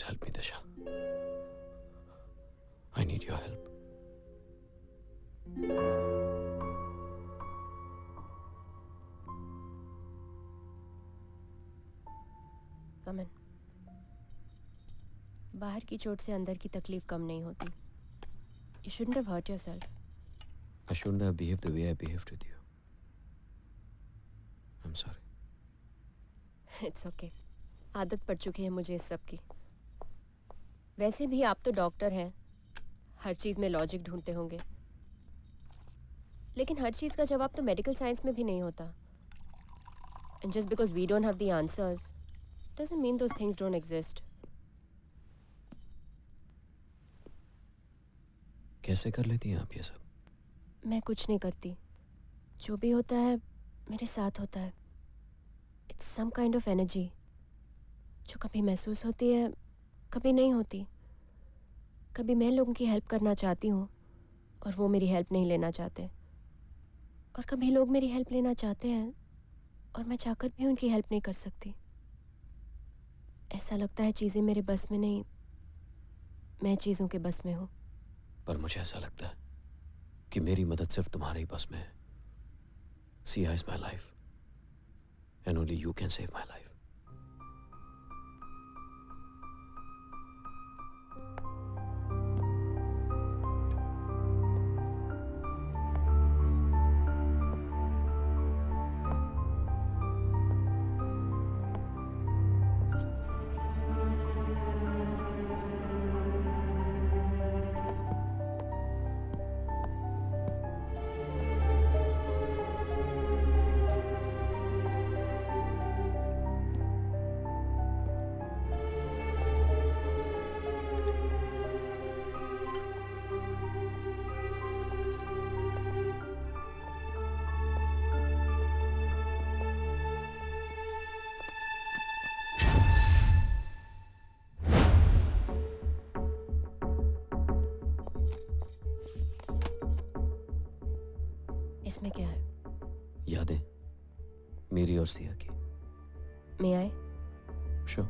Please help me, Disha. I need your help. Come in. बाहर की चोट से अंदर की तकलीफ कम नहीं होती. You shouldn't have hurt yourself. I shouldn't have behaved the way I behaved with you. I'm sorry. It's okay. आदत पड़ चुकी है मुझे इस सब की. वैसे भी आप तो डॉक्टर हैं. हर चीज़ में लॉजिक ढूंढते होंगे. लेकिन हर चीज़ का जवाब तो मेडिकल साइंस में भी नहीं होता. And just because we don't have the answers doesn't mean those things don't exist. कैसे कर लेती हैं आप ये सब? मैं कुछ नहीं करती. जो भी होता है मेरे साथ होता है. It's some kind of energy जो कभी महसूस होती है, कभी नहीं होती. कभी मैं लोगों की हेल्प करना चाहती हूँ और वो मेरी हेल्प नहीं लेना चाहते. और कभी लोग मेरी हेल्प लेना चाहते हैं और मैं चाहकर भी उनकी हेल्प नहीं कर सकती. ऐसा लगता है चीज़ें मेरे बस में नहीं, मैं चीज़ों के बस में हूँ. पर मुझे ऐसा लगता है कि मेरी मदद सिर्फ तुम्हारे ही बस में है. Sia is my life and only you can save my life. इसमें क्या है? यादें मेरी और सिया की. मैं आए? Sure.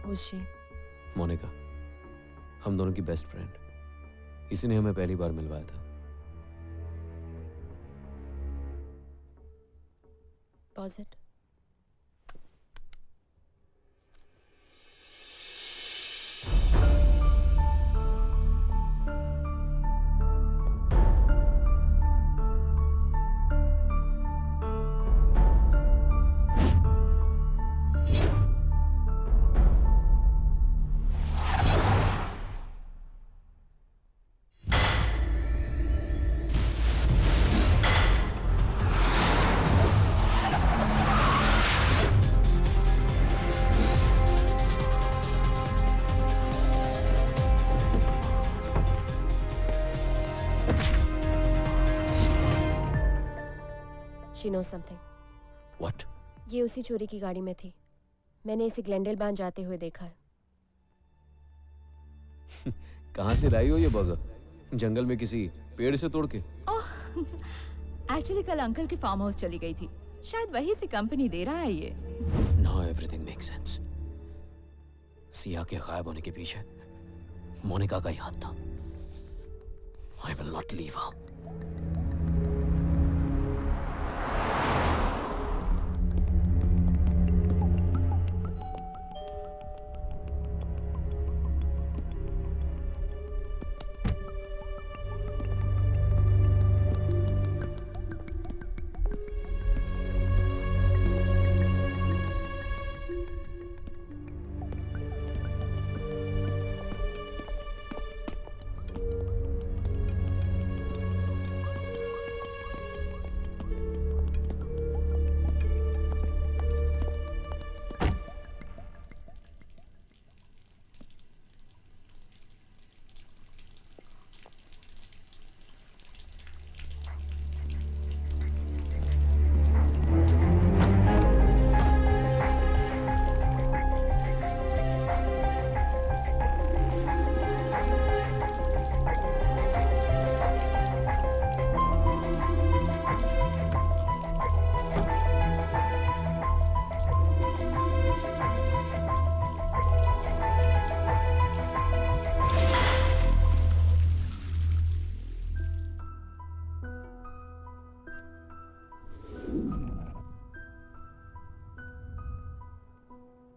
Who's she? मोनिका, हम दोनों की बेस्ट फ्रेंड. इसी ने हमें पहली बार मिलवाया था. Pause it. She knows something. What? ये उसी चोरी की गाड़ी में थी. मैंने इसे ग्लेंडेल बांध जाते हुए देखा है. कहाँ से लाई हो ये बर्गर? जंगल में किसी पेड़ से तोड़ के? एक्चुअली कल अंकल के फार्म हाउस चली गई थी. शायद वहीं से कंपनी दे रहा है ये. Now everything makes sense. Siya के गायब होने के पीछे मोनिका का ही हाथ था. I will not leave her.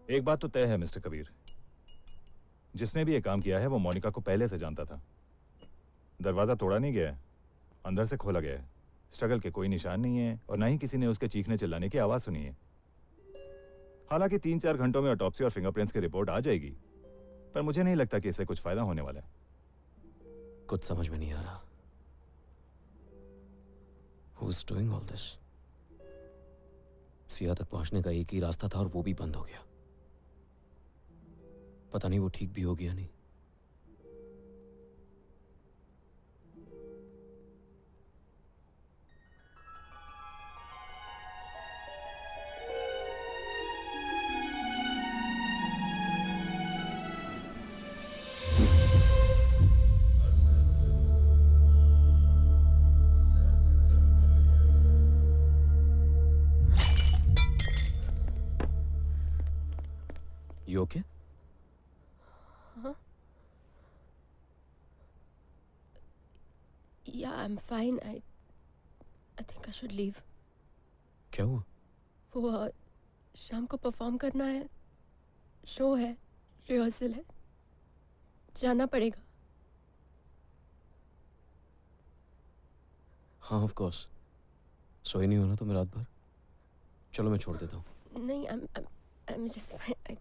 एक बात तो तय है मिस्टर कबीर, जिसने भी ये काम किया है वो मोनिका को पहले से जानता था। दरवाजा तोड़ा नहीं गया है, अंदर से खोला गया है। स्ट्रगल के कोई निशान नहीं है और ना ही किसी ने उसके चीखने चिल्लाने की आवाज सुनी है। हालांकि 3-4 घंटों में ऑटोप्सी और फिंगरप्रिंट्स की रिपोर्ट आ जाएगी, पर मुझे नहीं लगता कि इससे कुछ फायदा होने वाला है। कुछ समझ में नहीं आ रहा। Who's doing all this? Siya तक पहुंचने का एक ही रास्ता था और वो भी बंद हो गया। पता नहीं वो ठीक भी होगी या नहीं। You okay? Yeah, I'm fine. I think I should leave. क्या हुआ? वो शाम को परफॉर्म करना है, शो है, रिहर्सल है, जाना पड़ेगा। हाँ ऑफ कोर्स। सोई नहीं होना तुम रात भर। चलो मैं छोड़ देता हूँ। नहीं, I'm just fine.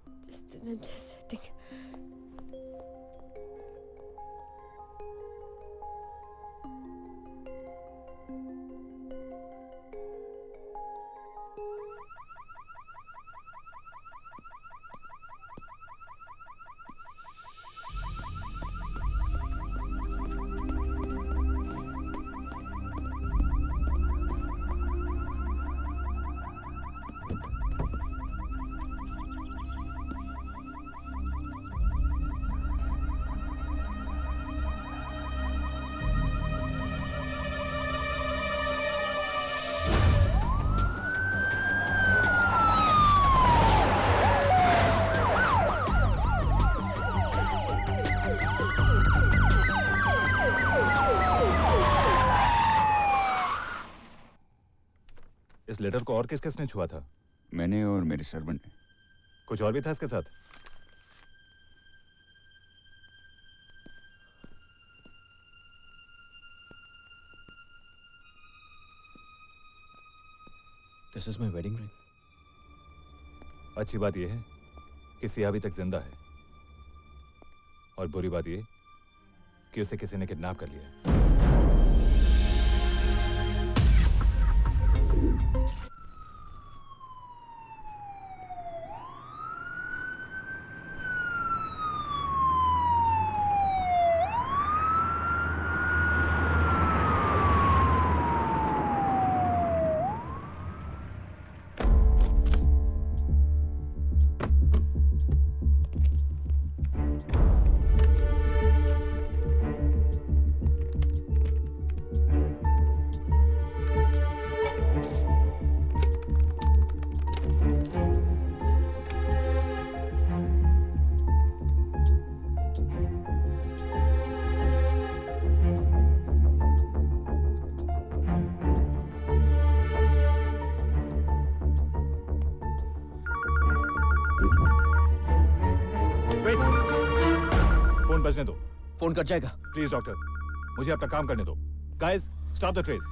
I'm just I think. इस लेटर को और किस किसने छुआ था? मैंने और मेरे सर्वेंट ने। कुछ और भी था इसके साथ? This is my wedding ring. अच्छी बात यह है कि सिया अभी तक जिंदा है, और बुरी बात यह कि उसे किसी ने किडनैप कर लिया है। फोन बजने दो। फोन कट जाएगा। प्लीज डॉक्टर, मुझे अपना काम करने दो। Guys, stop the trace.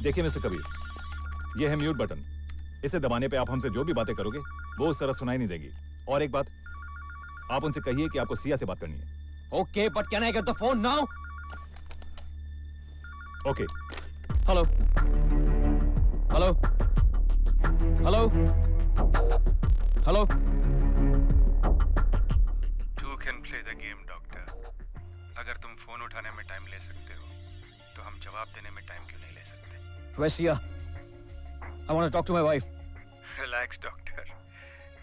देखिए मिस्टर कबीर, ये है म्यूट बटन। इसे दबाने पे आप हमसे जो भी बातें करोगे वो उस तरह सुनाई नहीं देगी। और एक बात, आप उनसे कहिए कि आपको सिया से बात करनी है। Okay, but can I get the phone now? Okay. Hello hello hello hello. You can play the game, doctor. अगर तुम फोन उठाने में टाइम ले सकते हो, तो हम जवाब देने में टाइम क्यों नहीं ले सकते? Where's Sia? I want to talk to my wife. Relax doctor,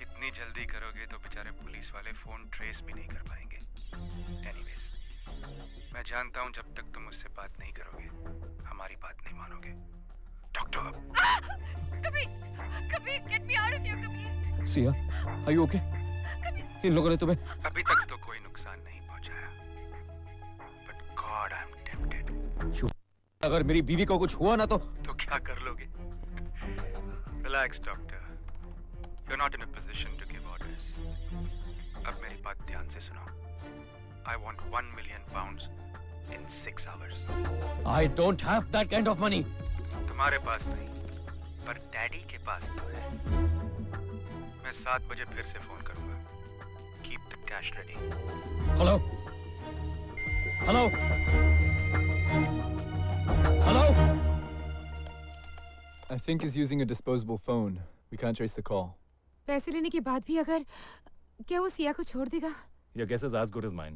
इतनी जल्दी करोगे तो बेचारे पुलिस वाले फोन ट्रेस भी नहीं कर पाएंगे। एनीवेज, मैं जानता हूँ जब तक तुम उससे बात नहीं करोगे, हमारी बात नहीं मानोगे। Doctor, Kabir, get me out of here, Kabir. Sia, are you okay? इन लोगों ने तुम्हें? अभी तक तो कोई नुकसान नहीं पहुंचाया, but God I am tempted. अगर मेरी बीवी को कुछ हुआ ना तो क्या कर लोगे? Relax doctor, You're not in a position to give orders. अब मेरी बात ध्यान से सुनो. I want £1 million in 6 hours. I don't have that kind of money. तुम्हारे पास नहीं, पर डैडी के पास तो है. मैं 7 बजे फिर से फोन करूंगा. Keep the cash ready. Hello? Hello? Hello? I think he's using a disposable phone. We can't trace the call. पैसे लेने के बाद भी अगर क्या वो सिया को छोड़ देगा? Your guess is as good as mine.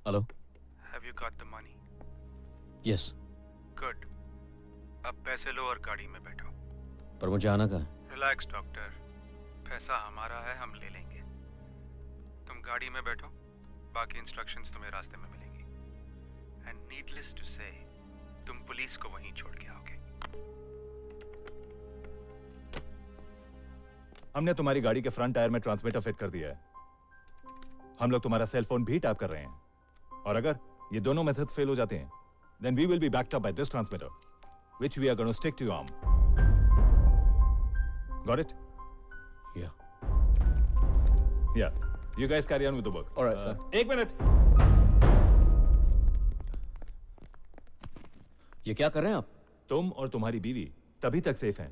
Hello? Have you got the money? Yes. Good. अब पैसे लो और गाड़ी में बैठो. पर मुझे आना कहाँ है? Relax doctor. पैसा हमारा है, हम ले लेंगे. तुम गाड़ी में बैठो. बाकी इंस्ट्रक्शंस तुम्हें रास्ते में मिलेंगी. एंड नीडलेस टू से तुम पुलिस को वहीं छोड़ के आओगे. हमने तुम्हारी गाड़ी के फ्रंट टायर में ट्रांसमीटर फिट कर दिया है. हम लोग तुम्हारा सेल फोन भी टैप कर रहे हैं. और अगर ये दोनों मेथड्स फेल हो जाते हैं, then we will be backed up by this transmitter, which we are going to stick to your arm. Got it? Yeah. Yeah. You guys carry on with the work. All right, sir. 1 minute. ये क्या कर रहे हैं आप? तुम और तुम्हारी बीवी तभी तक सेफ हैं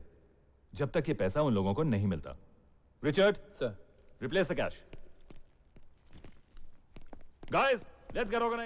जब तक ये पैसा उन लोगों को नहीं मिलता. Richard, Sir. replace the cash. Guys, let's get organized.